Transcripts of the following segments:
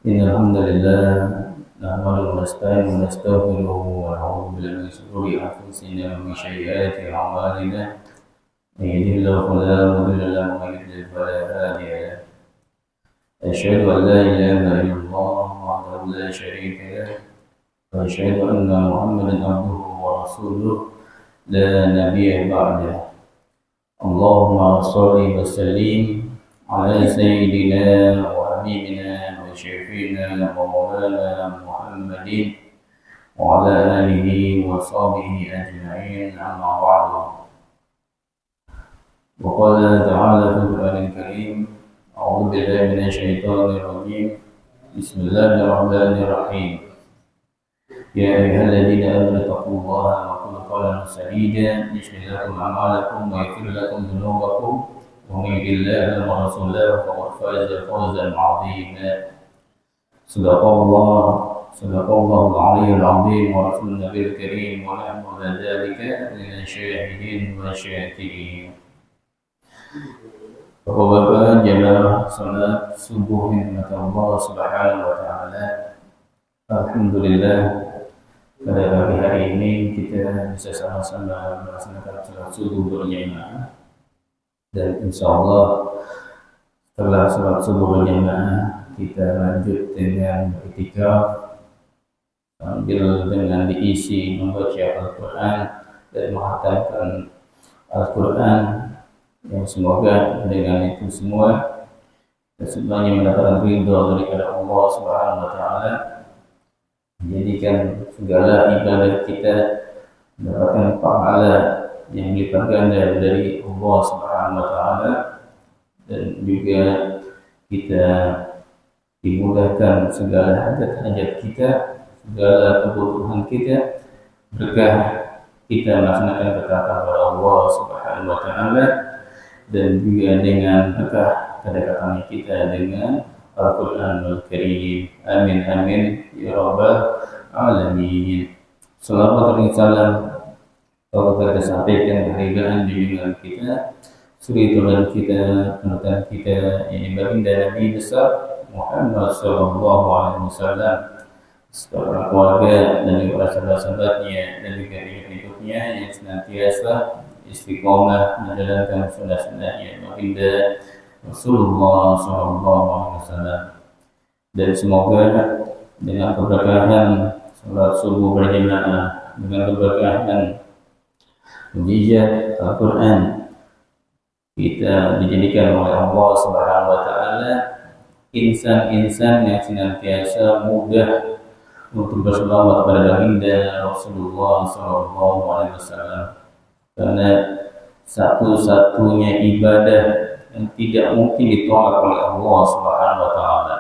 Innal hamdalillah nahmaduhu wa nasta'inuhu wa nastaghfiruhu wa na'udzu billahi min shururi anfusina wa min sayyiati a'malina. May yahdihillahu fala mudilla lahu wa may yudlil fala hadiya lahu. Asyhadu an la ilaha illallah wahdahu la syarika lahu wa asyhadu anna Muhammadan abduhu wa rasuluh la nabiyya ba'dahu. Allahumma shalli wa sallim ala sayyidina wa habibina wa syafi'ina wa maulana Muhammadin wa ala alihi wa sahbihi ajma'in, amma ba'du. Wa qala ta'ala fil Qur'anil Karim, a'udzu billahi minasy syaithanir rajim. Bismillahirrahmanirrahim. Ya ayyuhalladzina amanu taqullaha wa qulu qawlan sadida yuslih lakum a'malakum wa yaghfir lakum dhunubakum wa may yuti'illah wa rasulahu faqad faza fawzan 'azima. Sadaqallahul 'aliyyul 'azim wa rasulun nabiyil karim wa nahnu 'ala dzalika minasy syahidin wa syakirin. Bapak-bapak jamaah salat subuh nikmat Allah Subhanahu wa taala. Alhamdulillah, pada pagi hari ini kita bisa sama-sama melaksanakan salat subuh berjamaah, dan insyaallah setelah salat subuh berjamaah kita lanjut dengan i'tikaf sambil dengan diisi membaca Al-Quran dan menghatamkan Al-Quran, yang semoga dengan itu semua kita semuanya mendapatkan ridha daripada Allah Subhanahu wa taala, menjadikan segala ibadah kita mendapatkan pahala yang berlipat ganda dari Allah Subhanahu wa taala, dan juga kita dimudahkan segala hajat-hajat kita, segala kebutuhan kita, berkah kita melaksanakan ketaatan kepada Allah Subhanahu wa taala, dan juga dengan berkah kedekatan kita dengan Al-Quranul Karim. Amin amin ya rabbal alamin. Salawat dan salam kita sampaikan kehargaan junjungan kita, suri teladan kita, panutan kita, yang baginda Nabi besar Muhammad sallallahu alaihi wasallam, seluruh keluarga dan juga sahabat-sahabatnya dan juga pengikutnya yang senantiasa istiqomah menjalankan sunnah-sunnahnya baginda Rasulullah sallallahu alaihi wasallam. Dan semoga dengan keberkahan salat subuh berjamaah, dengan keberkahan mujizat Al-Quran, kita dijadikan oleh Allah Subhanahu wa taala insan-insan yang senantiasa mudah untuk berselawat kepada baginda Rasulullah sallallahu alaihi wasallam. Karena satu-satunya ibadah yang tidak mungkin ditolak oleh Allah Subhanahu wa taala,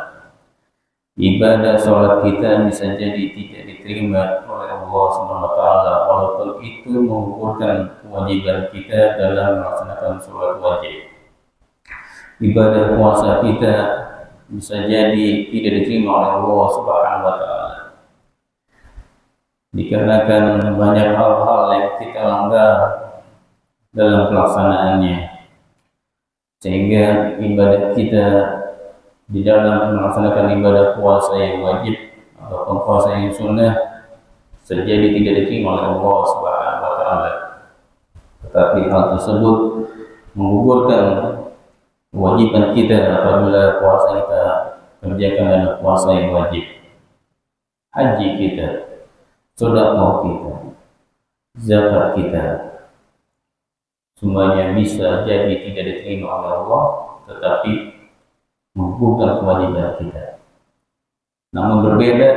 ibadah salat kita bisa jadi tidak diterima oleh Allah Subhanahu wa taala walaupun itu menggugurkan kewajiban kita dalam melaksanakan salat wajib. Ibadah puasa kita bisa jadi tidak diterima oleh Allah Subhanahu wa taala dikarenakan banyak hal-hal yang kita langgar dalam pelaksanaannya, sehingga ibadah kita di dalam melaksanakan ibadah puasa yang wajib atau puasa yang sunnah terjadi tidak diterima oleh Allah Subhanahu wa taala. Tetapi hal tersebut menggugurkan kewajiban kita apabila puasa kita kerjakan dalam puasa yang wajib. Haji kita, sedekah kita, zakat kita, semuanya bisa jadi tidak diterima oleh Allah, tetapi menggugurkan kewajiban kita. Namun berbeda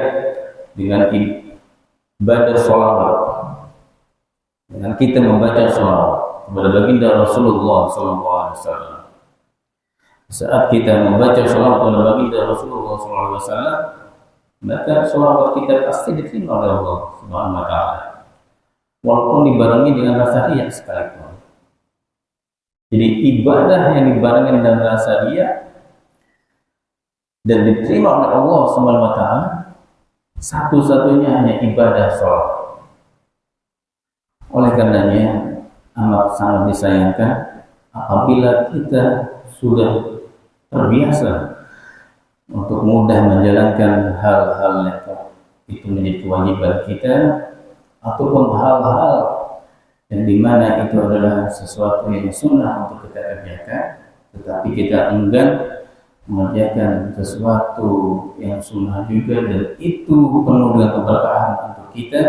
dengan ibadah sholawat, dengan kita membaca sholawat kepada baginda Rasulullah SAW. Saat kita membaca sholawat kepada baginda Rasulullah SAW, maka sholawat kita pasti diterima oleh Allah Subhanahu wa taala, walaupun dibarengi dengan rasa riya sekalipun. Jadi ibadah yang dibarengi dengan rasa riya dan diterima oleh Allah Subhanahu wa taala, satu-satunya hanya ibadah sholat. Oleh karenanya amat sangat disayangkan apabila kita sudah terbiasa untuk mudah menjalankan hal-hal yang itu menjadi kewajiban kita, ataupun hal-hal yang dimana itu adalah sesuatu yang sunnah untuk kita kerjakan, tetapi kita enggan mengerjakan sesuatu yang sunnah juga, dan itu penuh dengan keberkahan untuk kita,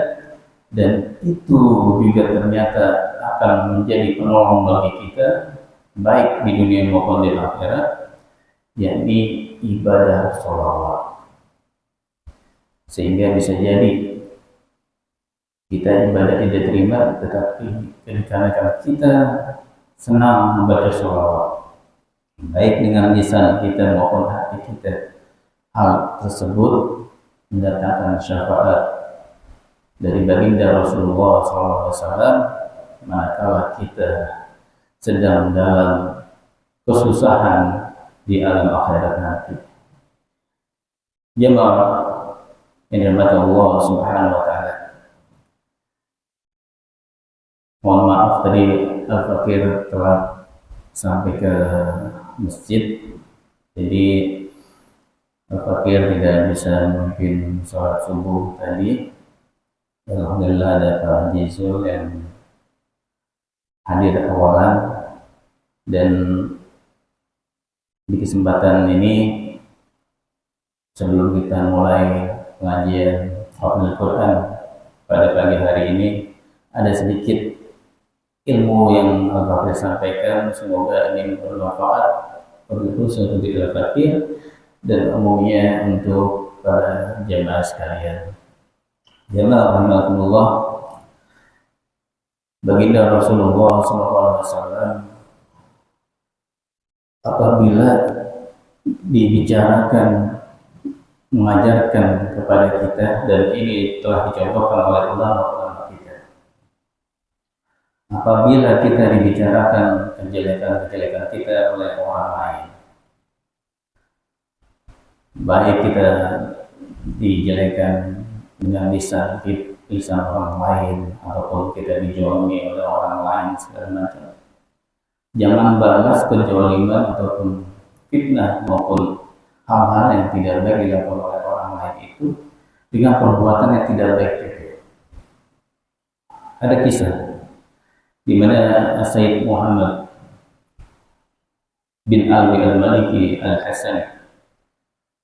dan itu juga ternyata akan menjadi penolong bagi kita baik di dunia maupun di akhirat, yakni ibadah sholawat. Sehingga bisa jadi kita ibadah tidak terima, tetapi karena kita senang membaca sholawat, baik dengan lisan kita maupun hati kita, hal tersebut mendatangkan syafaat dari baginda Rasulullah SAW manakala kita sedang dalam kesusahan di alam akhirat nanti. Jemaah yang dirahmati Allah Subhanahu wa taala. Mohon maaf tadi Al-Fakir telah sampai ke masjid, jadi Al-Fakir tidak bisa memimpin sholat subuh tadi. Alhamdulillah ada Pak Jizul yang hadir awalan, dan di kesempatan ini sebelum kita mulai pengajian Al Quran pada pagi hari ini, ada sedikit ilmu yang Al-Fakir sampaikan. Semoga ini bermanfaat khusus untuk Al-Fakir dan umumnya untuk para jemaah sekalian. Jemaah rahimakumullah, baginda Rasulullah SAW apabila dibicarakan mengajarkan kepada kita, dan ini telah dicontohkan oleh ulama kita, apabila kita dibicarakan kejelekan-kejelekan kita oleh orang lain, baik kita dijelekan dengan lisan orang lain ataupun kita dijolimi oleh orang lain segala macam, jangan balas kejoliman ataupun fitnah maupun hal-hal yang tidak baik dilakukan oleh orang lain itu dengan perbuatan yang tidak baik itu. Ada kisah di mana Sayyid Muhammad bin Ali al-Maliki al-Hasan,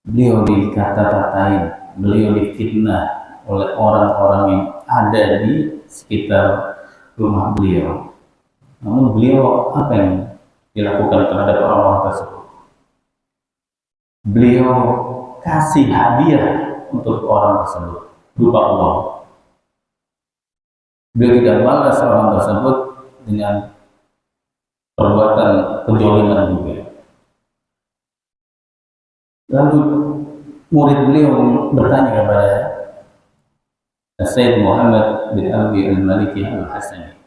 beliau dikata-katain, beliau difitnah oleh orang-orang yang ada di sekitar rumah beliau. Namun beliau apa yang dilakukan terhadap orang-orang tersebut? Beliau kasih hadiah untuk orang tersebut berupa uang. Beliau tidak balas orang tersebut dengan perbuatan kejoliman juga. Lalu murid beliau bertanya kepada Sayyid Muhammad bin Ali al-Maliki al-Hasani,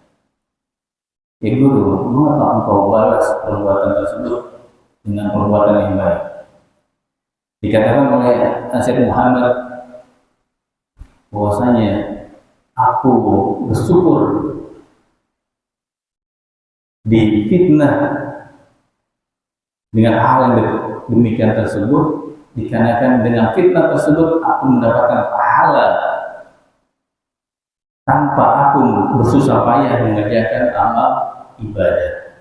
"Ya guru, mengapa engkau balas perbuatan tersebut dengan perbuatan yang baik?" Dikatakan oleh Sayyid Muhammad bahwasanya aku bersyukur difitnah dengan hal yang demikian tersebut, dikarenakan dengan fitnah tersebut aku mendapatkan pahala tanpa aku bersusah payah mengerjakan amal ibadah.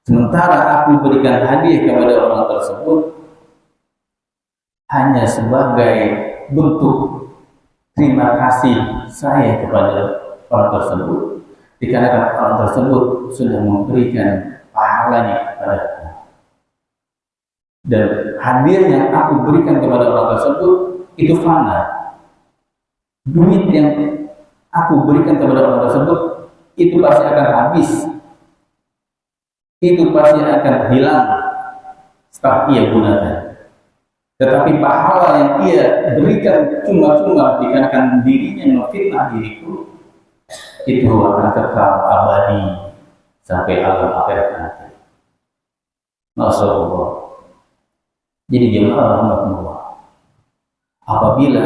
Sementara aku berikan hadiah kepada orang tersebut hanya sebagai bentuk terima kasih saya kepada orang tersebut, dikarenakan orang tersebut sudah memberikan pahalanya kepadaku. Dan hadiah yang aku berikan kepada orang tersebut itu fana. Duit yang aku berikan kepada orang tersebut itu pasti akan habis, itu pasti akan hilang setelah ia gunakan. Tetapi pahala yang ia berikan cuma-cuma dikarenakan dirinya memfitnah diriku, itu akan kekal abadi sampai alam akhirat nanti. Masya Allah. Jadi jemaah rahmatullah, apabila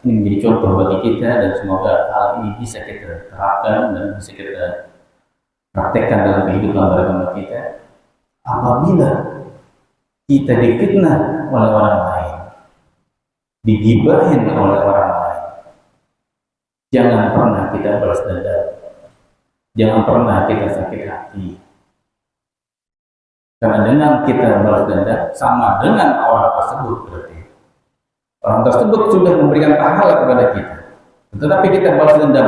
ini menjadi contoh bagi kita, dan semoga hal ini bisa kita terapkan dan bisa kita praktekkan dalam kehidupan beragama kita. apabila kita difitnah oleh orang lain, digibahin oleh orang lain, jangan pernah kita balas dendam, jangan pernah kita sakit hati. Karena dengan kita balas dendam sama dengan orang tersebut, berarti orang tersebut sudah memberikan pahala kepada kita, tetapi kita balas dendam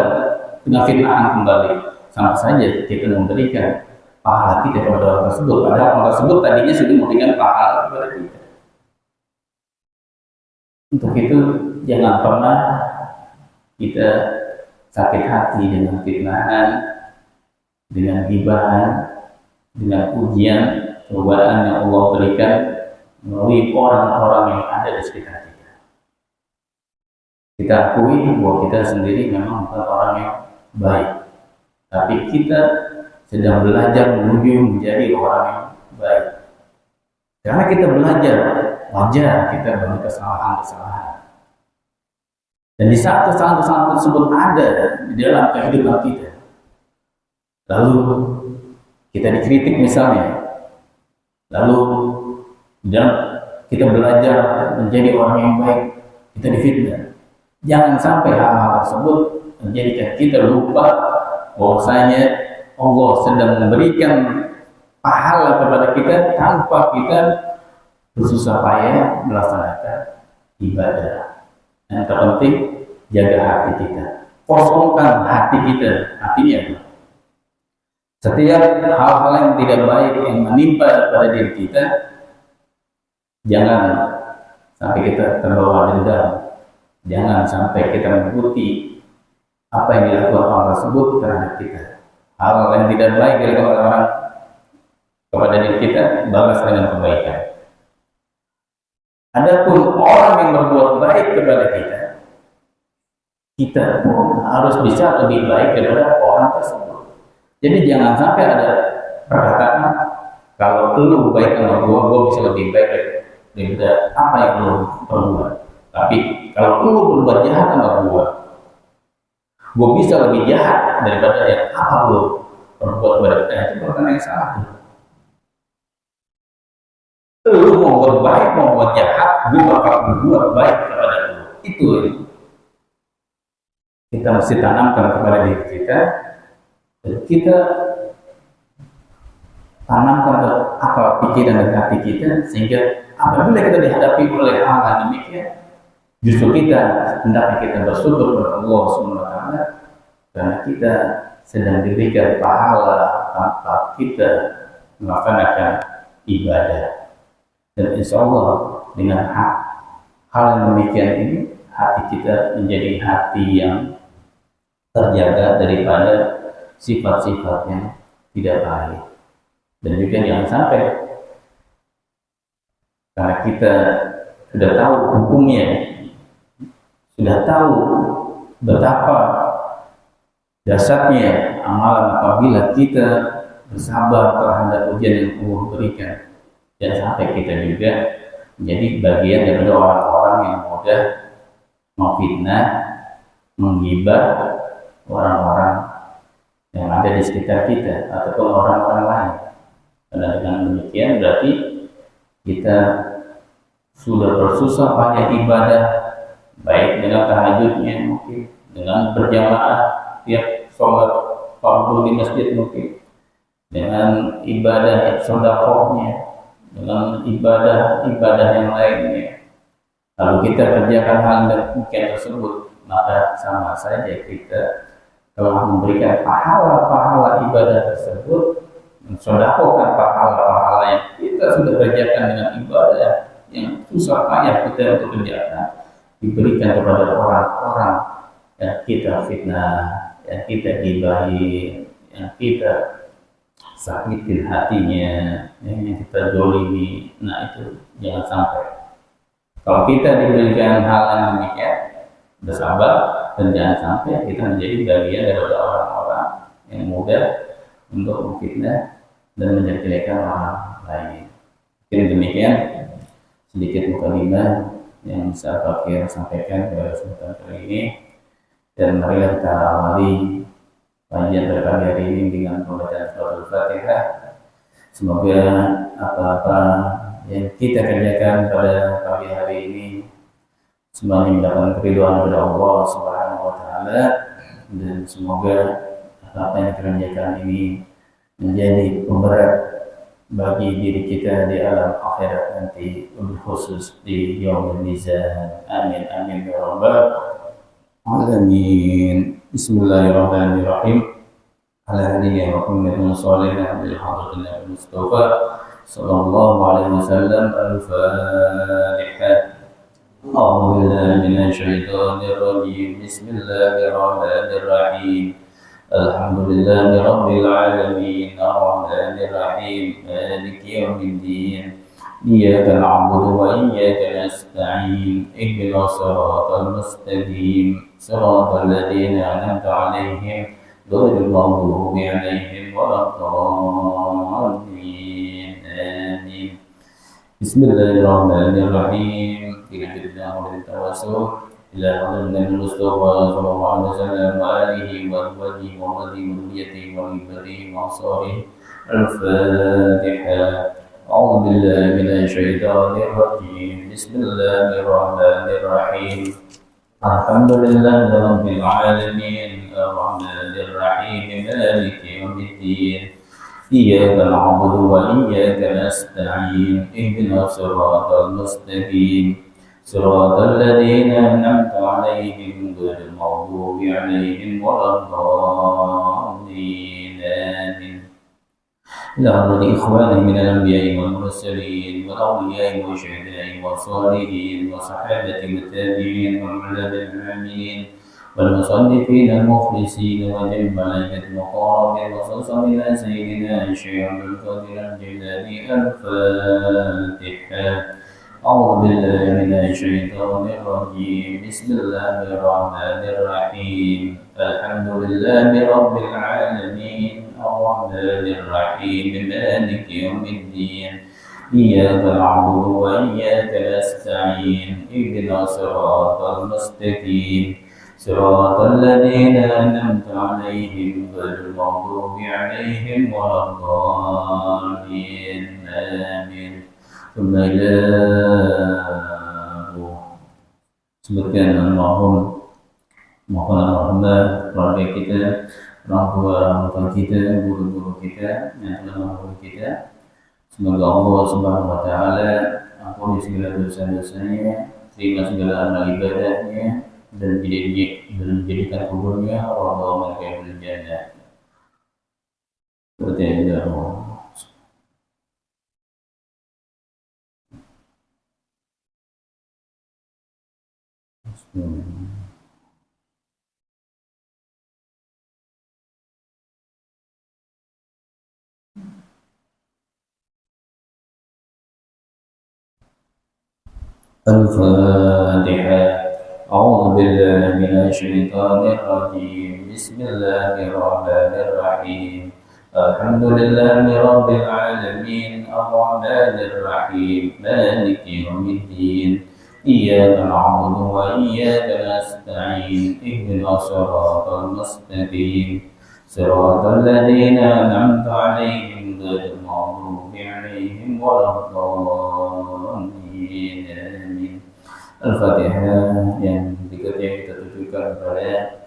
dengan fitnahan kembali, sama saja kita memberikan pahala kita kepada orang tersebut, padahal orang tersebut tadinya sudah memberikan pahala kepada kita. Untuk itu jangan pernah kita sakit hati dengan fitnahan, dengan gibahan, dengan ujian, cobaan yang Allah berikan melalui orang-orang yang ada di sekitar kita. Kita akui bahwa kita sendiri memang bukan orang yang baik, tapi kita sedang belajar menuju menjadi orang yang baik. Karena kita belajar, wajar kita banyak kesalahan-kesalahan. Dan di saat kesalahan-kesalahan tersebut ada di dalam kehidupan kita, lalu kita dikritik misalnya, lalu dan kita belajar menjadi orang yang baik, kita difitnah. Jangan sampai hal-hal tersebut menjadikan kita lupa bahwasanya Allah sedang memberikan pahala kepada kita tanpa kita bersusah payah melaksanakan ibadah. Yang terpenting jaga hati kita, kosongkan hati kita. Artinya setiap hal-hal yang tidak baik yang menimpa pada diri kita, jangan sampai kita terbawa dendam, jangan sampai kita mengikuti apa yang dilakukan orang tersebut terhadap kita. Hal yang tidak baik dilakukan oleh orang kepada diri kita, balas dengan kebaikan. Adapun orang yang berbuat baik kepada kita, kita pun harus bisa lebih baik daripada orang tersebut. Jadi jangan sampai ada perkataan, kalau lu baik sama gua bisa lebih baik daripada apa yang lu perbuat. Tapi kalau lu berbuat jahat sama gua bisa lebih jahat daripada yang apa lu perbuat kepada kita. Itu perkataan yang salah. Lu mau buat baik, mau buat jahat, gua bakal berbuat baik kepada lu. Itu kita mesti tanamkan kepada diri kita. Kita tanamkan ke akal pikiran dan hati kita, sehingga apabila kita dihadapi oleh hal yang demikian, justru kita hendaknya kita bersyukur kepada Allah SWT, karena kita sedang diberikan pahala tanpa kita melaksanakan ibadah. Dan insya Allah dengan hal yang demikian ini, hati kita menjadi hati yang terjaga daripada sifat-sifat yang tidak baik. Dan juga jangan sampai karena kita sudah tahu hukumnya, sudah tahu betapa dasarnya amalan apabila kita bersabar terhadap ujian yang Allah berikan, dan sampai kita juga menjadi bagian dari orang-orang yang mudah memfitnah, menggibah orang-orang yang ada di sekitar kita ataupun orang-orang lain. Karena dengan demikian berarti kita sudah bersusah payah ibadah, baik dengan tahajudnya mungkin, dengan berjamaah tiap sholat fardu di masjid mungkin, dengan ibadah sedekahnya, dengan ibadah yang lainnya. Lalu kita kerjakan hal demikian tersebut, maka sama saja kita telah memberikan pahala-pahala ibadah tersebut, mensedekahkan pahala-pahala yang kita sudah kerjakan dengan ibadah yang susah payah kita untuk kerjakan, diberikan kepada orang-orang yang kita fitnah, yang kita gibahi, yang kita sakitin hatinya, yang kita zalimi. Nah itu jangan sampai. Kalau kita diberikan hal yang demikian, bersabar, dan jangan sampai kita menjadi bagian daripada orang-orang yang mudah untuk memfitnah dan menjelekkan orang lain. Mungkin demikian sedikit mukadimah yang bisa Fakir sampaikan kepada kesempatan kali ini, dan marilah kita awali kajian pada pagi hari ini dengan pembacaan surah Al-Fatihah. Semoga apa-apa yang kita kerjakan pada pagi hari ini semuanya mendapatkan keridhaan kepada Allah Subhanahu wa taala, dan semoga apa yang kita kerjakan ini menjadi pemberat bagi diri kita di alam akhirat nanti, lebih khusus di yaumul mizan. Amin amin ya rabbal alamin. Bismillahirrahmanirrahim. Ala hadiyya Muhammadin sallallahu alaihi wa Mustafa sallallahu alaihi wasallam. Al-Fatihah. A'udzu billahi minasyaitonir rajim. Bismillahirrahmanirrahim. Alhamdulillahi rabbil alamin. Ar-rahmanir rahim. Maliki yaumiddin. Iyyaka na'budu wa iyyaka nasta'in. Ihdinas siratal mustaqim. Siratal ladzina an'amta 'alaihim ghairil maghdubi 'alaihim waladdallin. Amin. Bismillahirrahmanirrahim. Billahi min tawassul ila hadratil Mustafa sallallahu alaihi wasallam wa alihi wa azwajihi wa dhurriyyatihi wa ibadihi wa ansarihi. Al-Fatihah. A'udzu billahi minasyaitonir rajim. Bismillahirrahmanirrahim. Alhamdulillahi rabbil alamin. Ar-rahmanir rahim. Maliki yaumiddin. Iyyaka na'budu wa iyyaka nasta'in. Ihdinas siratal mustaqim. Siratal ladzina an'amta 'alaihim ghairil maghdubi 'alaihim waladdallin. Amin. إلى عدد إخواني من الأنبياء والمرسلين والأولياء والشهداء والصالحين والصحابة والتابعين والعلماء العاملين والمصنفين المخلصين وجميع الملائكة المقربين وخصوصا إلى سيدنا الشيخ عبد القادر الجيلاني. الفاتحة. أعوذ بالله من الشيطان الرجيم. بسم الله الرحمن الرحيم. الحمد لله رب العالمين. الرحمن الرحيم. مالك يوم الدين. إياك نعبد وإياك نستعين. اهدنا الصراط المستقيم. صراط الذين أنعمت عليهم غير المغضوب عليهم ولا الضالين. آمين. Sebutkan almarhum, mohon rahmat keluarga kita, orang tua kita, guru-guru kita yang telah menghormati kita. Semoga Allah Subhanahu wa taala ampuni segala dosa-dosanya, terima segala amal ibadahnya, dan dijadikan kuburnya rawdah min jannah. Seperti itu. الفاتحة. أعوذ بالله من الشيطان الرجيم. بسم الله الرحمن الرحيم. الحمد لله رب العالمين. الرحمن الرحيم. مالك يوم الدين. إياك نعبد وإياك نستعين. اهدنا الصراط المستقيم. صراط الذين أنعمت عليهم غير المغضوب عليهم ولا الضالين. آمين. Al-Fatihah. Yang berikutnya kita tujukan kepada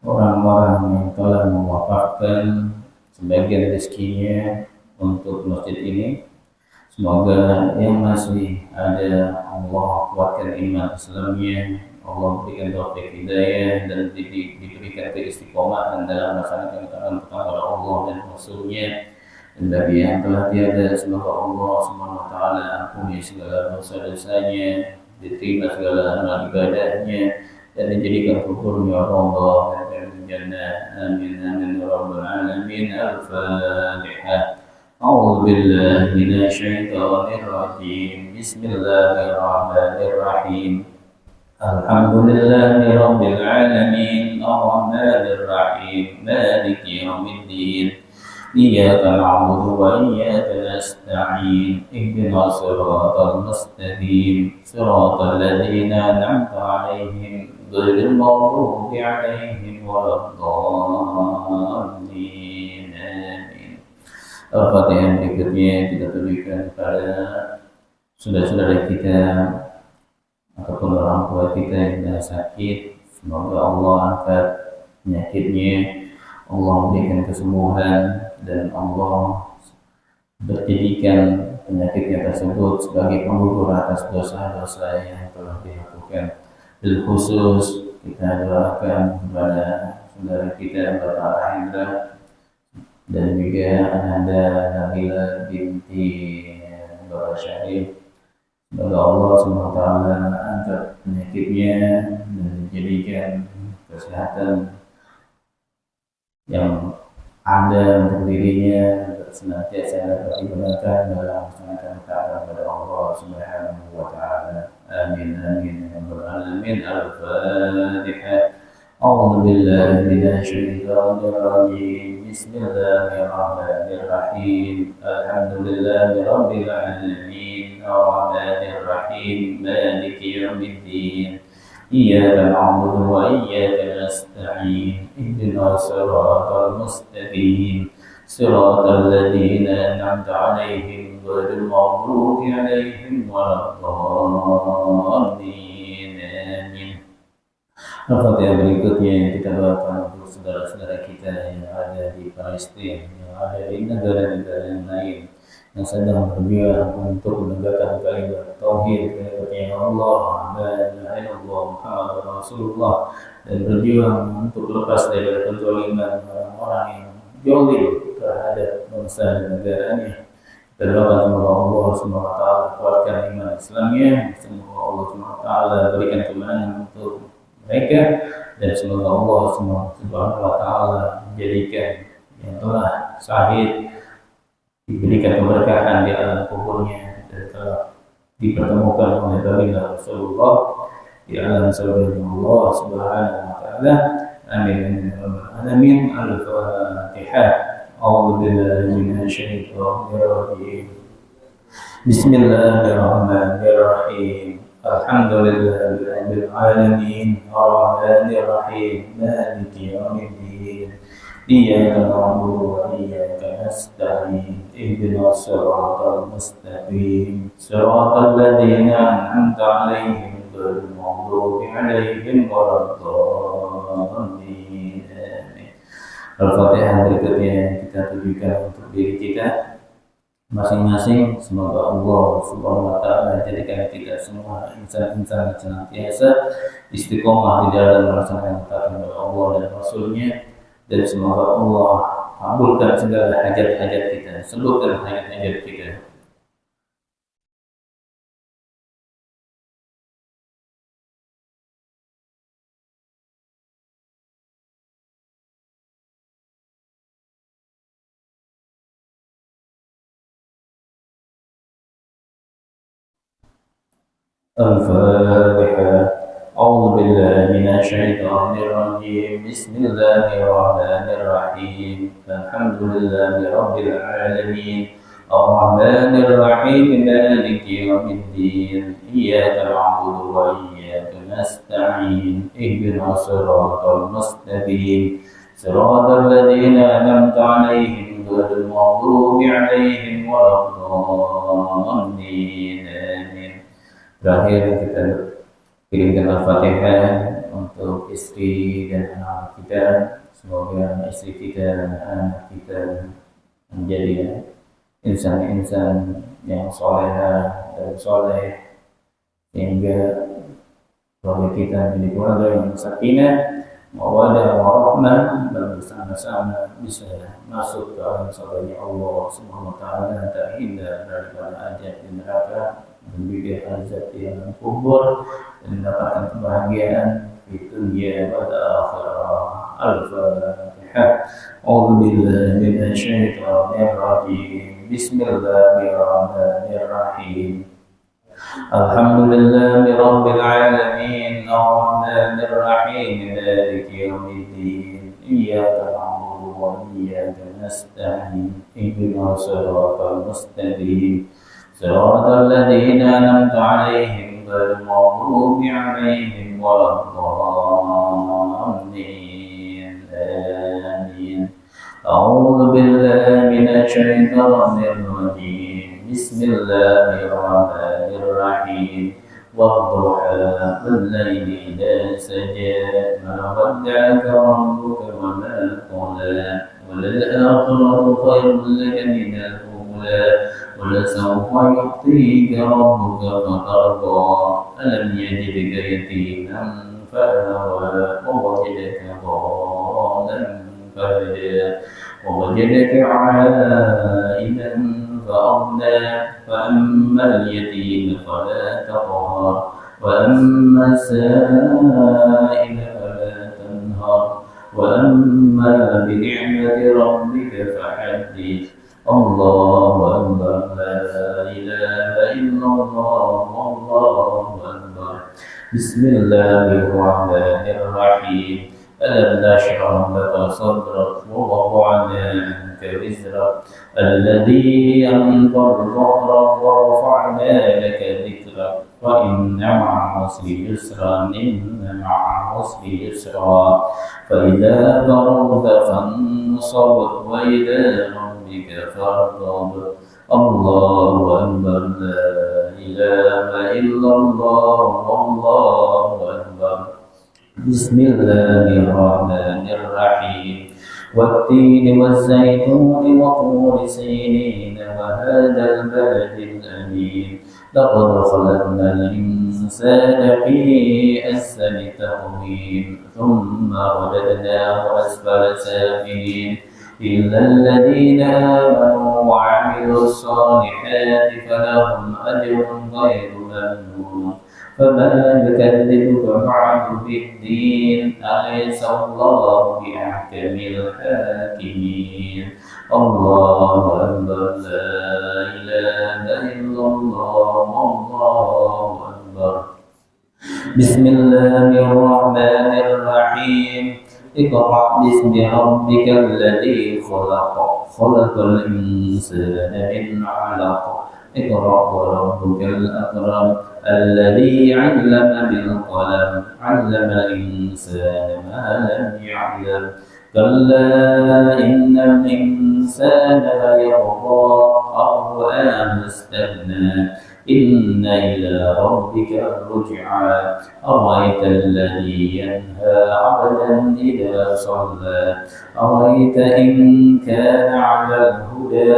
orang-orang yang telah mewakafkan sebagian rezekinya untuk masjid ini. Semoga yang masih ada, Allah kuatkan iman Islamnya, Allah berikan taufik hidayah, dan diberikan keistiqomahan dalam melaksanakan ketaatan kepada Allah dan Rasulnya. Dan bagi yang telah tiada, semoga Allah Subhanahu wa taala ampuni segala dosa-dosanya, diterima segala amal ibadahnya, dan dijadikan kuburnya rawdah min jannah. Amin amin ya rabbal alamin. Al-Fatihah. أعوذ بالله من الشيطان الرجيم. بسم الله الرحمن الرحيم. الحمد لله رب العالمين. الرحمن الرحيم. مالك يوم الدين. إياك نعبد وإياك نستعين. اهدنا الصراط المستقيم. صراط الذين أنعمت عليهم غير المغضوب عليهم ولا الضالين. Al-Fatihah berikutnya kita tujukan kepada saudara-saudara kita ataupun orang tua kita yang sedang sakit. Semoga Allah angkat penyakitnya, Allah berikan kesembuhan, dan Allah berjadikan penyakitnya tersebut sebagai penggugur atas dosa-dosa yang telah dilakukan. Bil khusus kita doakan kepada saudara kita Bapak Hendra dan juga Ananda Nabila binti Bapak Syarif. Semoga Allah SWT angkat penyakitnya dan menjadikan kesehatan yang ada untuk dirinya senantiasa dapat digunakan dalam melaksanakan taat kepada Allah Subhanahu wa taala. Amin amin ya rabbal alamin. Al-Fatihah. A'udzu billahi minasyaitonir rajim. Bismillahirrahmanirrahim. Alhamdulillahi rabbil alamin. Ar-Rahmanir Rahim. Maliki yaumiddin. إياك نعبد وإياك نستعين اهدنا الصراط المستقيم صراط الذين أنعمت عليهم غير المغضوب عليهم ولا الضالين آمين. Al-Fatihah berikutnya yang kita doakan untuk saudara-saudara kita yang ada di Palestina, yang ada di negara-negara yang lain, yang sedang berjuang untuk menegakkan kalimat tauhid, kalimat Allah, la ilaha illallah Muhammadur Rasulullah, dan berjuang untuk lepas dari kezaliman orang-orang yang zalim terhadap bangsa dan negaranya. Kita doakan semoga Allah SWT kuatkan iman Islamnya, semoga Allah SWT berikan kemenangan untuk mereka, dan semoga Allah SWT menjadikan yang telah syahid diberikan keberkahan di alam kuburnya dan telah dipertemukan oleh baginda Rasulullah di alam surga Allah Subhanahu wa taala. Amin amin ya rabbal alamin. Al-Fatihah. A'udzu billahi minasy syaithanir rajim. Bismillahirrahmanirrahim. Alhamdulillahi rabbil alamin. Ar-Rahmanir Rahim. Maliki yaumiddin. إياك نعبد وإياك نستعين اهدنا الصراط المستقيم صراط الذين أنعمت عليهم غير المغضوب عليهم ولا الضالين آمين. Al-Fatihah berikutnya kita tujukan untuk diri kita masing-masing. Semoga Allah Subhanahu wa taala jadikan kita semua insan-insan yang senantiasa istiqomah di dalam melaksanakan taat kepada Allah dan Rasul-Nya. Dan semoga Allah kabulkan segala hajat-hajat kita, sebutkan hajat-hajat kita. Al-Fatihah. أعوذ بالله من الشيطان الرجيم. بسم الله الرحمن الرحيم. الحمد لله رب العالمين. الرحمن الرحيم. مالك يوم الدين. إياك نعبد وإياك نستعين. اهدنا الصراط المستقيم. صراط الذين أنعمت عليهم غير المغضوب عليهم ولا الضالين آمين. Terakhir kita kirimkan Al-Fatihah untuk istri dan anak kita. Semoga istri kita dan anak kita menjadi insan-insan yang solehah dan soleh, sehingga keluarga kita menjadi keluarga yang sakinah, mawaddah, warahmah, dan bersama-sama bisa masuk ke alam surga Allah Subhanahu wa taala, terhindar daripada azab di neraka dan juga azab di alam kubur, dan mendapatkan kebahagiaan di dunia dan akhirat. Al-Fatihah. A'udzu billahi minasy syaithanir rajim. Bismillahirrahmanirrahim. Alhamdulillahi rabbil alamin. Ar-Rahmanir Rahim. Maliki yaumiddin. Iyyaka na'budu wa iyyaka nasta'in. Ihdinas siratal mustaqim. Siratal ladzina an'amta 'alaihim ghairil maghdubi 'alaihim waladdallin. Amin. أعوذ بالله من الشيطان الرجيم بسم الله الرحمن الرحيم والضحى والليل إذا سجى ما ودعك ربك وما قلى وللآخرة خير لك من الأولى ولسوف يعطيك ربك فترضى ألم يجدك يتيما فآوى ووجدك ضالا فهدى ووجدك عائلا فأغنى فأما اليتيم فلا تقهر وأما السائل فلا تنهر وأما بنعمة ربك فحدث الله أكبر لا إله إلا الله والله أكبر بسم الله الرحمن الرحيم ألم نشرح لك صدرك ووضعنا عنك وزرك الذي أنقض ظهرك ورفعنا لك ذكرك وإن مع العسر يسرا إن مع العسر يسرا فإذا فرغت فانصب وإلى ربك فارغب الله أكبر لا إله إلا الله والله أكبر بسم الله الرحمن الرحيم والتين والزيتون وطور سينين وهذا البلد الأمين لقد خلقنا الإنسان في أحسن تقويم ثم رددناه أسفل سافلين إلا الذين آمنوا وعملوا الصالحات فلهم أجر غير ممنون فما يكذبك بعد بالدين أليس الله بأحكم الحاكمين الله أكبر لا إله إلا الله والله أكبر بسم الله الرحمن الرحيم اقرأ باسم ربك الذي خلق خلق الإنسان من علق اقرأ وربك الأكرم الذي علم بالقلم علم الإنسان ما لم يعلم كلا إن الإنسان ليطغى أن رآه استغنى إن إلى ربك الرجعى أرأيت الذي ينهى عبدا إذا صلى أرأيت إن كان على الهدى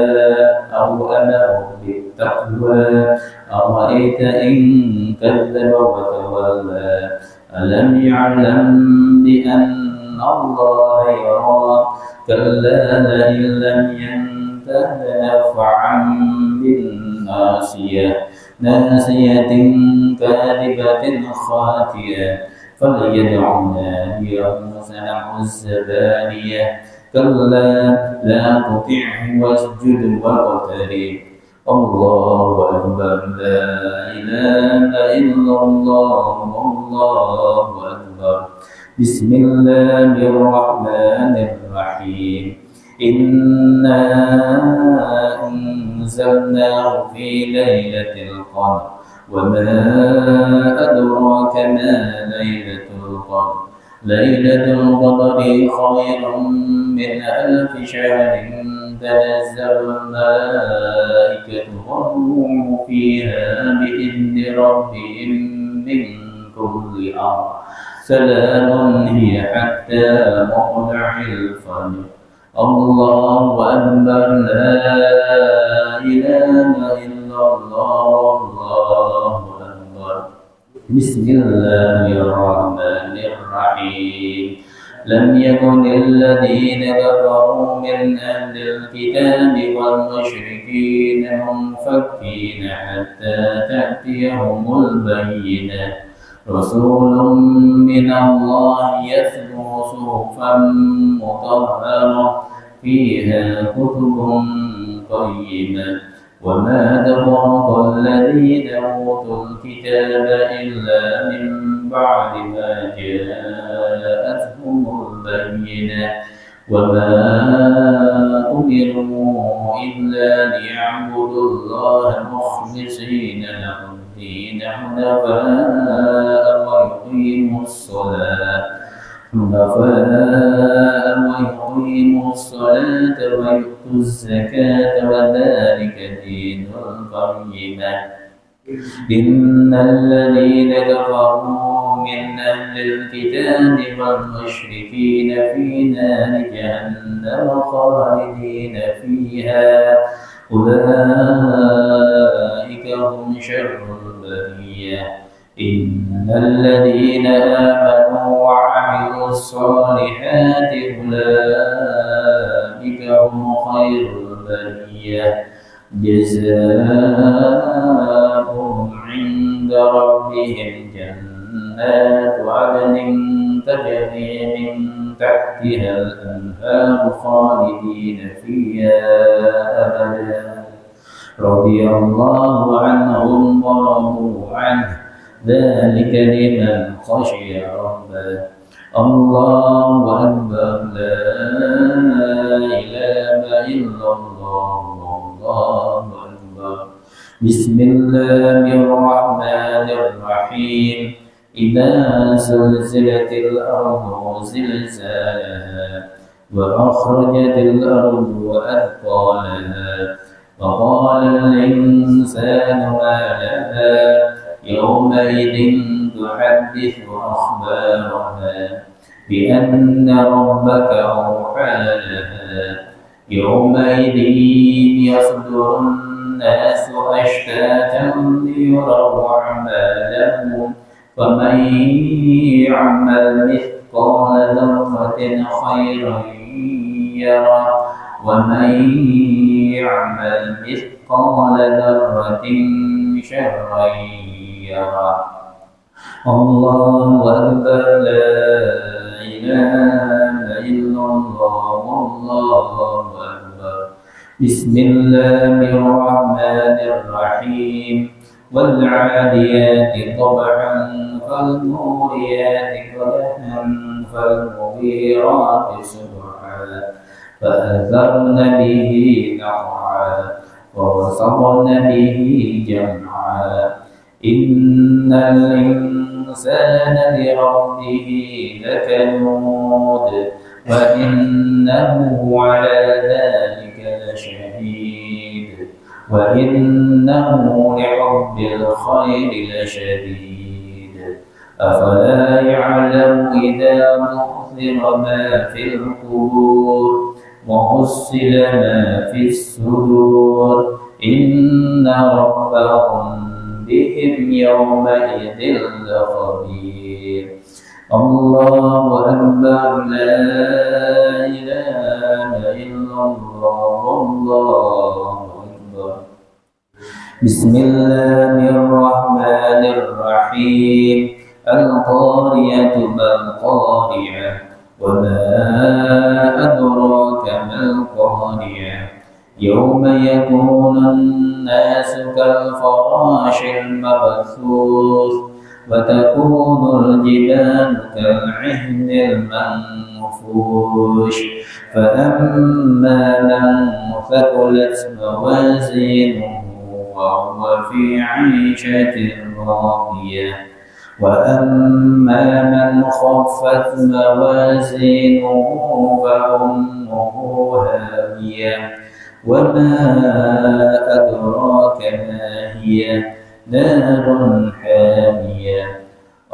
أو أمر بالتقوى أرأيت إن كذب وتولى ألم يعلم بأن الله يرى كلا لئن لم ينته لنفعا بالناصية ناسية كاذبة خاطئة فليدع ناديه سنع الزبانية كلا لا تطعه واسجد واقترب الله أكبر لا إله إلا الله والله أكبر بسم الله الرحمن الرحيم إنا أنزلناه في ليلة القدر وما أدراك ما ليلة القدر ليلة القدر خير من ألف شهر تنزل الملائكة والروح فيها بإذن ربهم من كل أمر سلام هي حتى مطلع الفجر الله أكبر لا إله إلا الله والله أكبر بسم الله الرحمن الرحيم لم يكن الذين كفروا من أهل الكتاب والمشركين منفكين حتى تأتيهم البينة رسول من الله يتلو صحفا مطهرة فيها كتب قيمة وما تفرق الذين أوتوا الكتاب إلا من بعد ما جاءتهم البينة وما أمروا إلا ليعبدوا الله مخلصين له الدين حنفاء ويقيموا الصلاة حنفاء ويقيموا الصلاة ويؤتوا الزكاة وذلك دين القيمة إن الذين كفروا من أهل الكتاب والمشركين في نار جهنم خالدين فيها أولئك هم شر البرية إن الذين آمنوا وعملوا الصالحات أولئك هم خير البرية جزاؤهم عند ربهم جنات عدن تجري من تحتها الأنهار خالدين فيها أبدا رضي الله عنهم ورضوا عنه ذلك لمن خشي ربه الله أكبر لا إله إلا الله الله أكبر بسم الله الرحمن الرحيم إذا زلزلت الأرض زلزالها وأخرجت الأرض أثقالها وقال الإنسان ما لها يومئذ تحدث أخبارها بأن ربك أوحى لها يومئذ يصدر الناس أشتاتا ليروا أعمالهم فمن يعمل مثقال ذرة خيرا يره ومن يعمل مثقال ذرة شرا يره الله أكبر لا إله إلا الله الله أكبر بسم الله الرحمن الرحيم والعاديات ضبحا فالموريات قدحا فالمغيرات سبحا فأثرن به نقعا ووسطن به جمعا إن الإنسان لربه لكنود وإنه على ذلك لشهيد وإنه لحب الخير لشديد أفلا يعلم إذا بؤثر ما في القبور وحصل ما في الصدور إن ربهم بهم يومئذ لخبير الله أكبر لا إله إلا الله الله أكبر بسم الله الرحمن الرحيم القارية ما القارعة وما أدراك ما القارعة يوم يكون الناس كالفراش المبثوث وتكون الجبال كالعهن المنفوش فأما من ثقلت موازينه وهو في عيشة راضية وأما من خفت موازينه فأمه هاوية وما أدراك ما هي نار حامية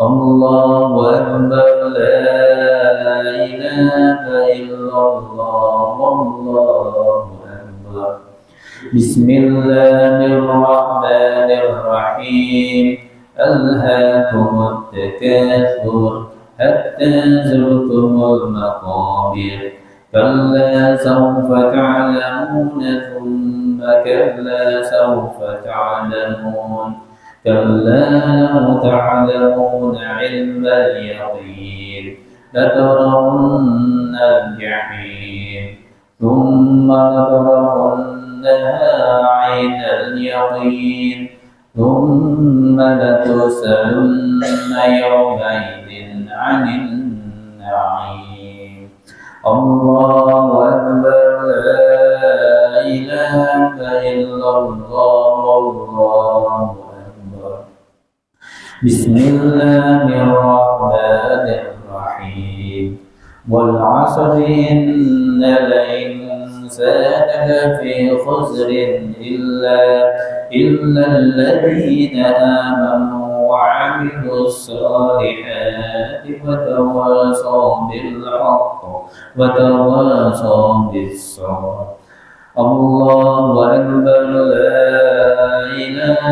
الله أكبر لا إله إلا الله الله أكبر بسم الله الرحمن الرحيم ألهاكم التكاثر حتى زرتم المقابر كلا سوف تعلمون ثم كلا سوف تعلمون كلا لو تعلمون علم اليقين لترون الجحيم ثم لترونها عين اليقين ثم لتسألن يومئذ عن النعيم الله أكبر لا إله إلا الله الله أكبر بسم الله الرحمن الرحيم والعصر إن الإنسان لفي خسر إلا الذين آمنوا وعملوا الصالحات وتواصوا بالحق وتواصوا بالصبر. الله أكبر، لا إله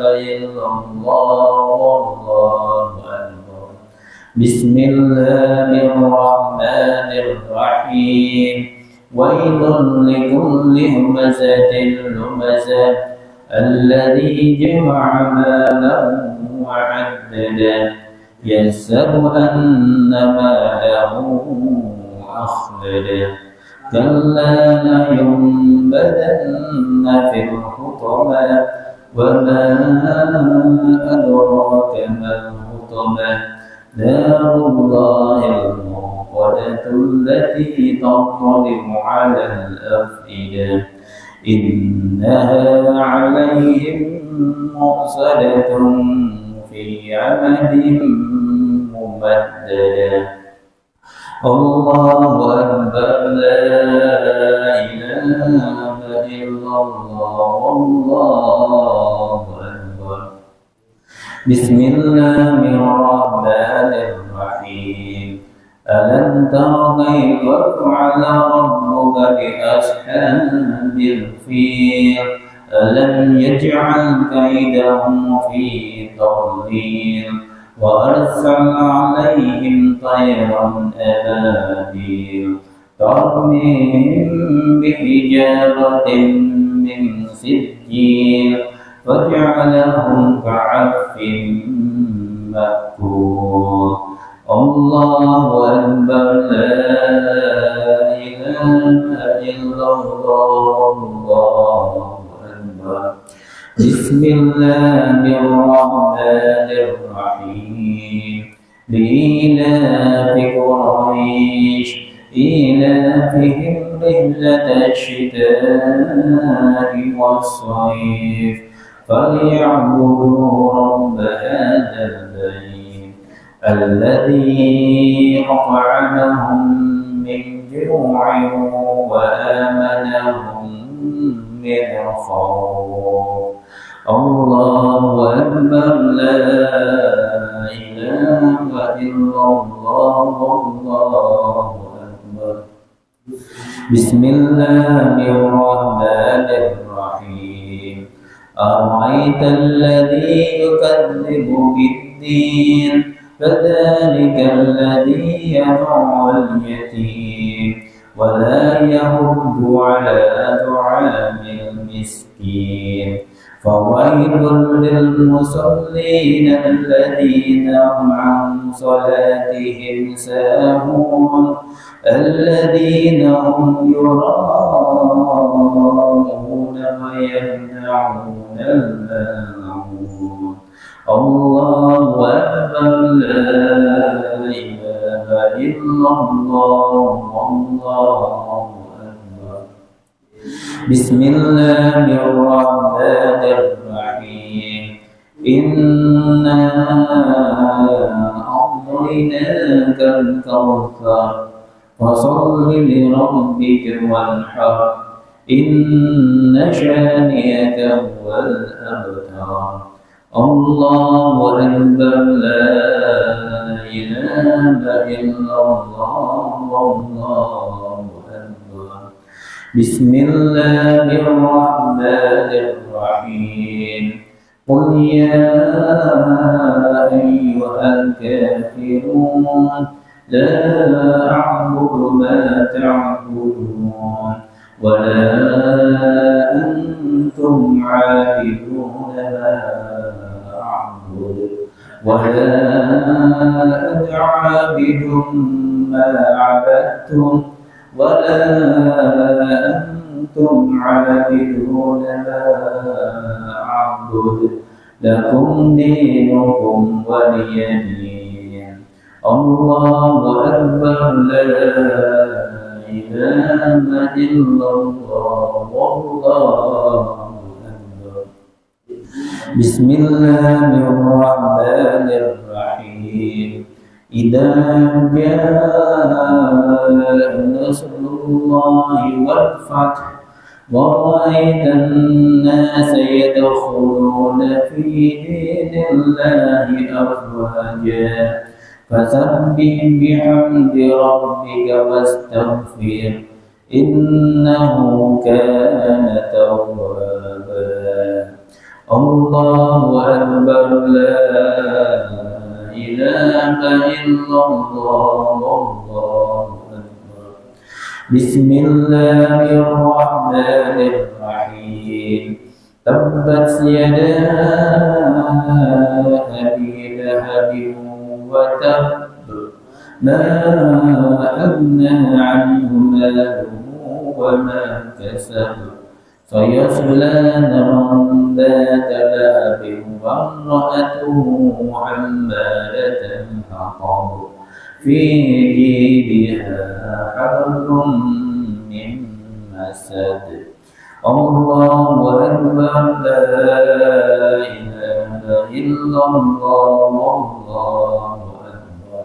إلا الله، والله أكبر. بسم الله الرحمن الرحيم. ويل لكل همزة لمزة الذي جمع ماله وعدده يحسب أن ماله أخلده كلا لينبذن في الحطمة وما أدراك ما الحطمة نار الله الموقدة التي تطلع على الأفئدة إنها عليهم مرصدة في عمد ممددة. الله أكبر، لا إله إلا الله، والله أكبر. بسم الله الرحمن الرحيم. ألم تر كيف فعل ربك بأصحاب الفيل ألم يجعل كيدهم في تضليل وأرسل عليهم طيرا أبابيل ترميهم بحجارة من سجيل فجعلهم كعصف مأكول. الله أكبر، لا إله إلا الله، الله أكبر. بسم الله الرحمن الرحيم. لإيلاف قريش إيلافهم رحلة الشتاء والصيف فليعبدوا رب هذا البيت الذي أطعمهم من جوع وآمنهم من خوف. الله أكبر، لا إله إلا الله، والله أكبر. بسم الله الرحمن الرحيم. أرأيت الذي يكذب بالدين فذلك الذي يدعو اليتيم ولا يحض على طعام المسكين فويل للمصلين الذين هم عن صلاتهم ساهون الذين هم يراءون ويمنعون الماعون. الله أكبر، لا إله إلا الله، والله أكبر. بسم الله الرحمن الرحيم. إنا أعطيناك الكوثر فصل لربك وانحر إن شانئك هو الأبتر. الله أكبر، لا إله إلا الله، والله أكبر. بسم الله الرحمن الرحيم. قل يا أيها الكافرون لا أعبد ما تعبدون ولا أنتم عابدون ما أعبد ولا أنا عابد ما عبدتم ولا أنتم عابدون ما أعبد لكم دينكم ولي دين. الله أكبر، لا إله إلا الله، والله أكبر. بسم الله الرحمن الرحيم. إذا جاء نصر الله والفتح ورأيت الناس يدخلون في دين الله أفواجا فسبح بحمد ربك واستغفر إنه كان توابا. الله أكبر لا إله إلا الله والله أكبر. بسم الله الرحمن الرحيم. تبت يدا أبي لهب وتب ما أغنى عنه ماله وما كسب سيصلى نارا ذات لهب وامرأته حمالة الحطب في جيدها حبل من مسد. الله أكبر لا إله إلا الله والله أكبر.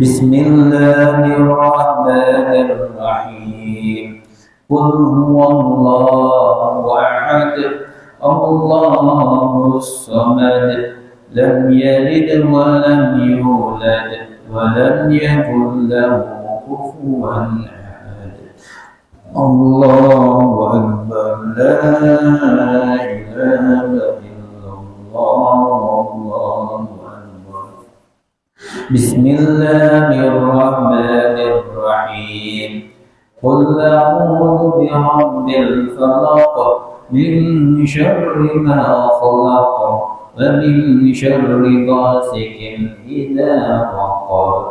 بسم الله الرحمن الرحيم. قل هو الله أحد الله الصمد لم يلد ولم يولد ولم يكن له كفوا أحد. الله أكبر لا إله إلا الله والله أكبر. بسم الله الرحمن الرحيم. قل أعوذ برب الفلق من شر ما خلق ومن شر غاسق إذا وقب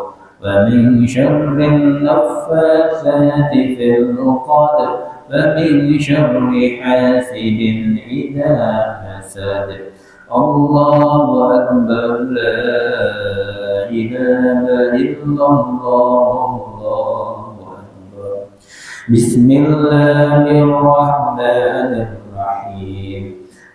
ومن شر النفاثات في العقد ومن شر حاسد إذا حسد. الله أكبر لا إله إلا الله والله أكبر. بسم الله الرحمن الرحيم.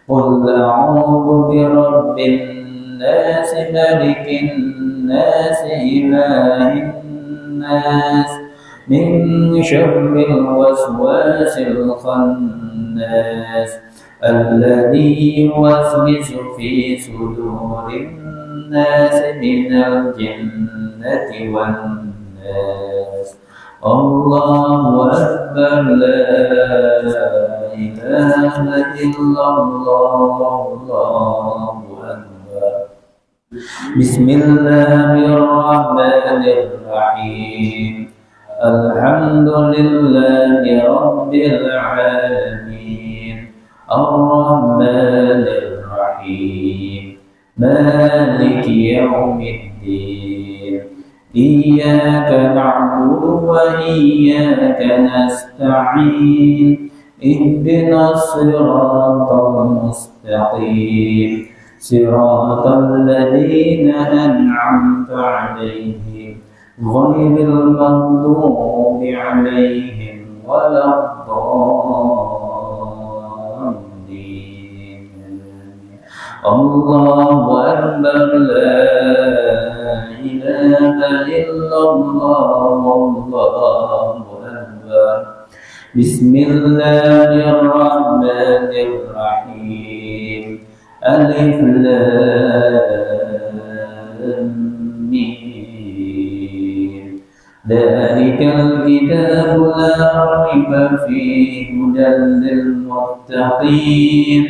قل أعوذ برب الناس ملك الناس إله الناس من شر الوسواس الخناس الذي يوسوس في صدور الناس من الجنة والناس. الله أكبر لا إله إلا الله والله أكبر. بسم الله الرحمن الرحيم. الحمد لله رب العالمين الرحمن الرحيم مالك يوم الدين إياك نعبد وإياك نستعين اهدنا الصراط المستقيم صراط الذين أنعمت عليهم غير المغضوب عليهم ولا الضالين. الله أكبر لا إله إلا الله والله أكبر. بسم الله الرحمن الرحيم. ألف لام ميم. ذلك الكتاب لا ريب فيه هدى للمتقين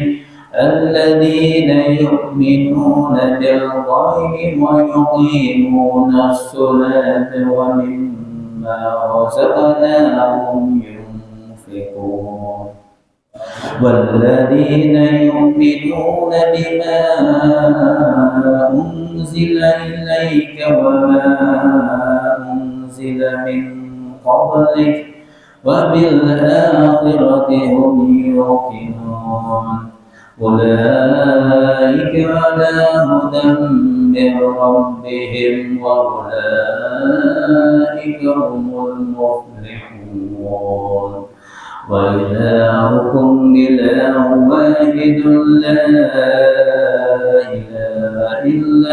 الذين يؤمنون بالغيب ويقيمون الصلاة ومما رزقناهم ينفقون والذين يؤمنون بما أنزل إليك وما أنزل من قبلك وبالآخرة هم يوقنون أولئك على هدى من ربهم وأولئك هم المفلحون. وإلهكم إله واحد لا إله إلا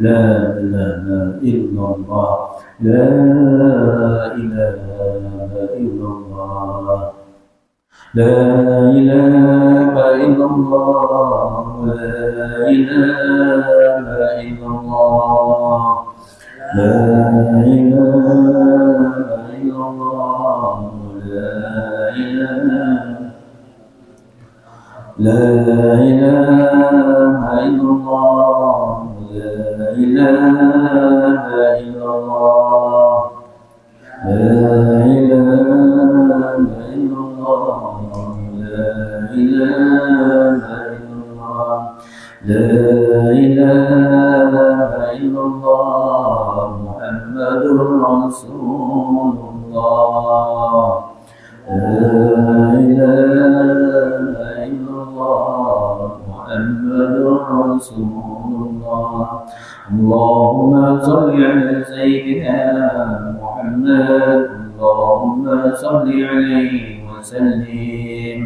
لا إله إلا الله لا إله إلا الله لا إله إلا الله لا إله إلا الله لا إله إلا الله لا إله إلا الله لا إله إلا الله لا إله إلا الله لا إله إلا الله لا إله إلا الله محمد رسول الله لا إله إلا الله محمد رسول الله اللهم صل على سيدنا محمد اللهم صل عليه وسلم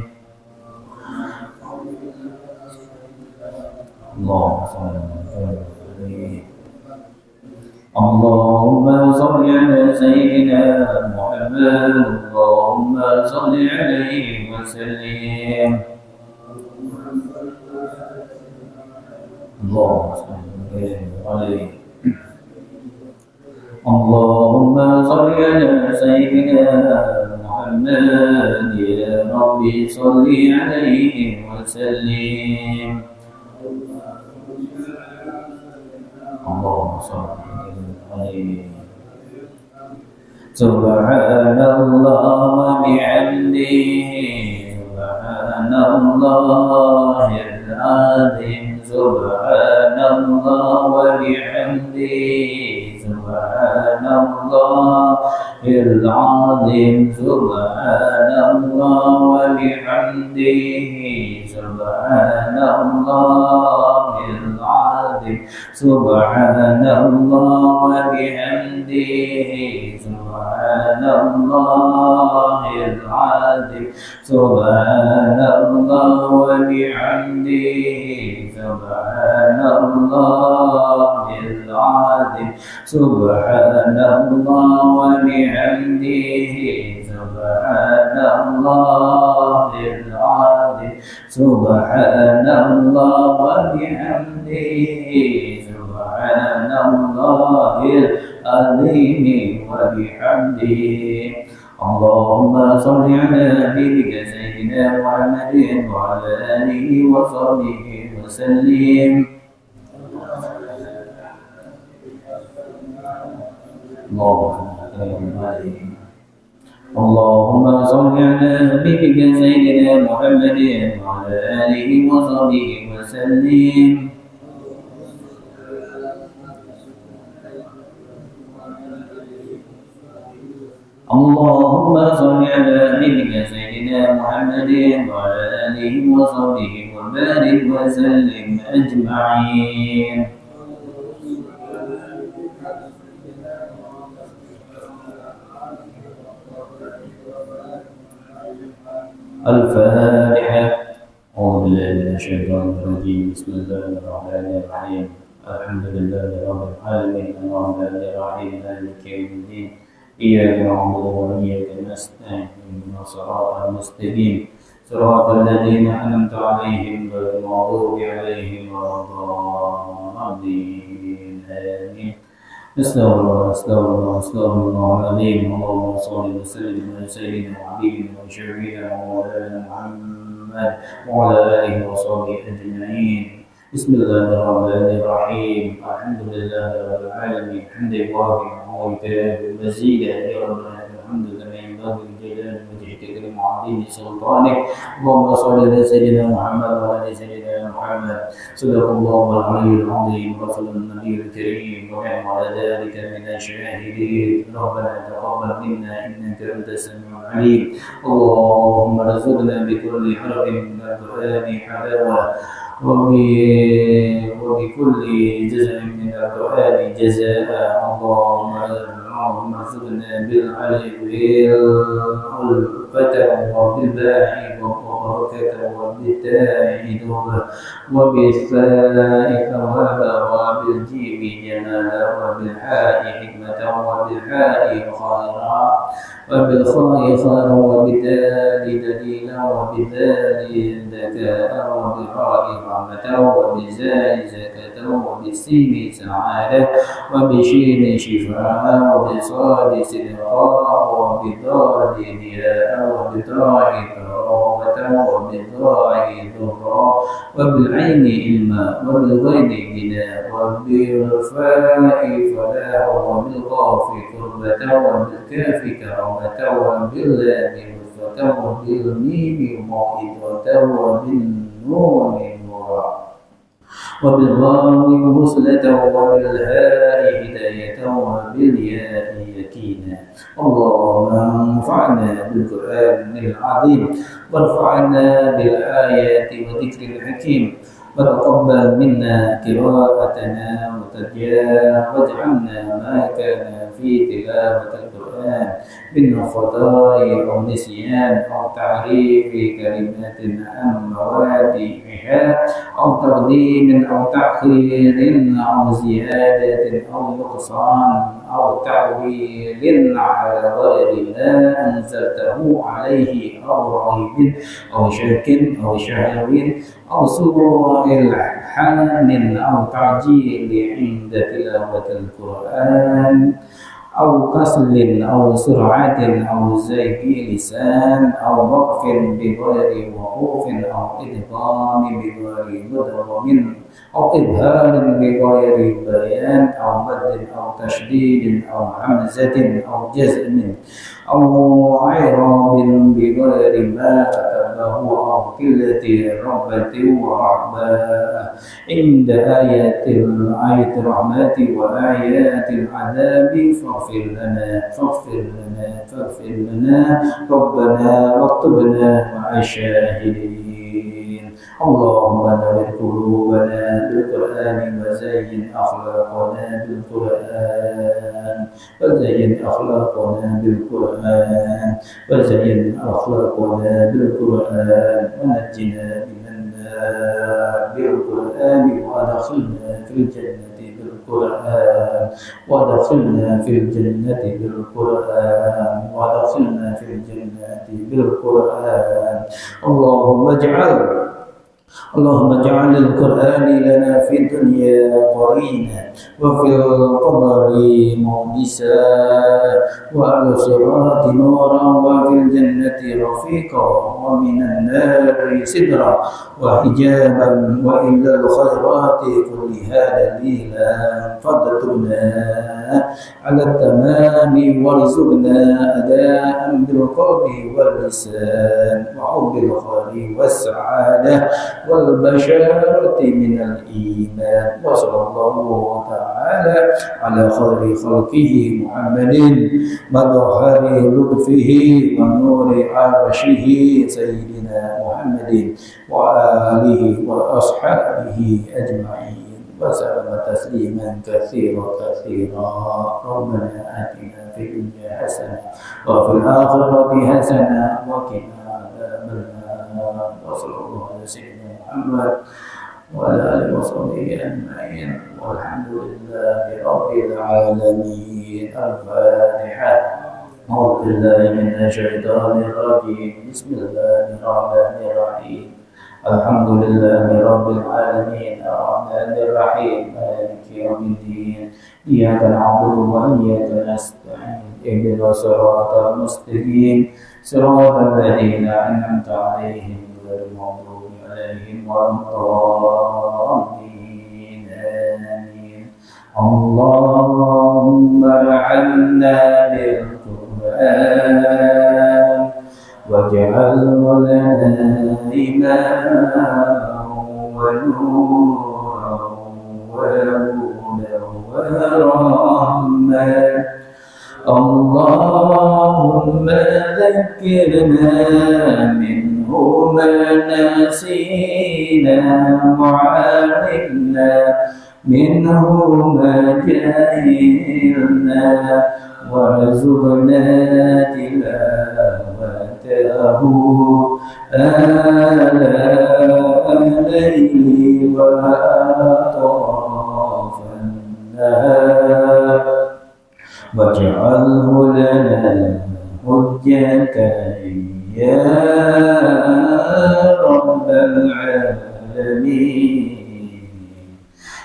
اللهم صل عليه اللهم صل على سيدنا محمد اللهم صل عليه وسلم اللهم صل عليه اللهم صل على سيدنا محمد يا ربي صل عليه وسلم اللهم صل عليه سبحان الله وبحمده سبحان الله العظيم سبحان الله وبحمده سبحان الله العظيم سبحان الله وبحمده سبحان الله العظيم سبحان الله وبحمده سبحان الله العظيم سبحان الله وبحمده سبحان الله العظيم سبحان الله وبحمده سبحان الله العظيم سبحان الله وبحمده سبحان الله العظيم وبحمده اللهم صل على نبيك سيدنا محمد وعلى آله وصحبه وسلم اللهم صل على نبيك سيدنا محمد وعلى آله وصحبه وسلم اللهم صل على نبيك سيدنا محمد وعلى آله وصحبه وبارك وسلم أجمعين الفاتحة أعوذ بالله من الشيطان الرجيم بسم الله الرحمن الرحيم الحمد لله رب العالمين الرحمن الرحيم مالك يوم الدين إياك نعبد وإياك نستعين اهدنا الصراط المستقيم صراط الذين أنعمت عليهم غير المغضوب عليهم ولا الضالين آمين استغفر الله استغفر الله استغفر الله العظيم اللهم صل وسلم على سيدنا وحبيبنا وشفيعنا ومولانا محمد وعلى آله وصحبه أجمعين بسم الله الرحمن الرحيم الحمد لله رب العالمين حمد وافي وكتاب مزيد يا ربنا الحمد كما ينبغي لجلال وجهك الكريم وعظيم سلطانك اللهم صل على سيدنا محمد وعلى سيدنا محمد صدق الله العلي العظيم ورسول النبي الكريم ونعم على ذلك من الشاهدين ربنا تقبل منا انك انت السميع العليم اللهم ارزقنا بكل حرف من القران حلاوه وبكل جزء من القرآن جزاء اللهم اللهم ارزقنا بالعلم والفتى وبالباء وبركة وبالتاء نورا وبالثاء ثوابا وبالجيم جمالا وبالحاء حكمة وبالحاء خيرا وبالخاء خيرا وبالدال دليلا وبالذال ذكاء وبالراء رحمة وبالزاء زكاة وبالسين سعادة وبالشين شفاء وبالصاد صدقا وبالضاد ضياء وبالطاء كرامة وبالضاء ضرا وبالعين علما وبالغين غنى وبالفاء فلاح وبالقاف كربة وبالكاف كرامة وباللام وفة وبالميم موعظة وبالنون نورا وبالواو وصلة وبالهاء هداية وبالياء يقينا اللهم انفعنا بالقرآن العظيم وارفعنا بالآيات وذكر الحكيم وتقبل منا قراءتنا واجعلنا ما كان في تلاوة القرآن من خطاء أو نسيان أو تعريف كلمات عن مواضعها أو تقديم أو تأخير أو زيادة أو نقصان أو تعويل على غير ما أنزلته عليه أو ريب أو شك أو شهو أو سوء الحان أو تعجيل عند تلاوة القرآن أو كسل أو سرعة أو زيغ لسان أو وقف بغير وقوف أو إدغام بغير مدغم أو إظهار بغير بيان أو مد أو تشديد أو همزة أو جزم أو إعراب بغير ما كتبه أو قلة رغبة ورهبة عند آيات الرحمة وآيات العذاب فاغفر لنا ربنا واكتبنا مع الشاهدين اللهم نور قلوبنا بالقرآن وزين أخلاقنا بالقرآن ونجنا من النار بالقرآن وادخلنا في الجنة بالقرآن اللهم اجعل القرآن لنا في الدنيا قرينا وفي القبر مونسا وعلى الصراط نورا وفي الجنة رفيقا ومن النار سترا وحجابا وإلى الخيرات كلها دليلا فاضطرنا على التمام وارزقنا أداء بالقلب واللسان وحب الخير والسعادة والبشارة من الإيمان وصلى الله تعالى على خير خلقه محمد مظهر لطفه ونور عرشه سيدنا محمد وآله وأصحابه أجمعين وسلم تسليما كثيرا ربنا آتنا في الدنيا حسنة وفي الآخرة حسنة وقنا عذاب النار وصلى الله على سيدنا محمد وعلى آله وصحبه أجمعين والحمد لله رب العالمين. الفاتحة. أعوذ بالله من الشيطان الرجيم. بسم الله الرحمن الرحيم. الحمد لله رب العالمين الرحمن الرحيم مالك يوم الدين إياك نعبد وإياك نستعين اهدنا الصراط المستقيم صراط الذين أنعمت عليهم غير المغضوب عليهم ولا الضالين آمين. اللهم ارحمنا بالقرآن واجعله لنا إماما ونورا وهدى ورحمة. اللهم ذكرنا منه ما نسينا وعلمنا منهما جاهلنا ورزقنا تلاوته آلاء الليل وأطراف النهار واجعله لنا حجة يا رب العالمين.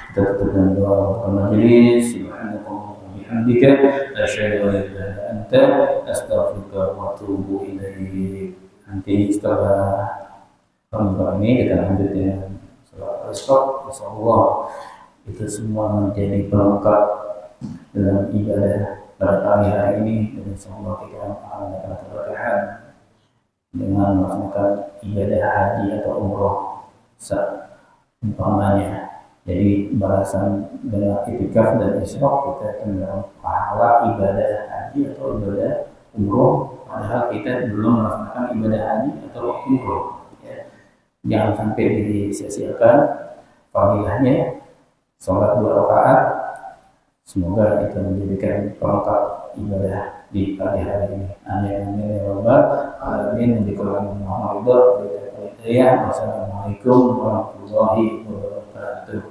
Kita tetapkan doa majelis. Subhanallah wa bihamdika asyhadu an la ilaha illa anta astaghfiruka wa atubu ilaik. Nanti setelah Ramadan ini kita lanjut dengan salat isya. Insyaallah itu semua menjadi pelengkap dalam ibadah pada pagi hari ini, dan insyaallah kita akan keberkahan dengan melaksanakan ibadah haji atau umroh seumpamanya. Jadi balasan dengan itikaf dan isyraq kita akan mendapat pahala ibadah haji atau ibadah umroh, padahal kita belum melaksanakan ibadah haji atau umroh. Ya. Jangan sampai disia-siakan fadilahnya sholat 2 rakaat. Semoga itu menjadikan pelengkap ibadah di pagi hari ini. Amin amin ya rabbal alamin. Wassalamualaikum warahmatullahi wabarakatuh.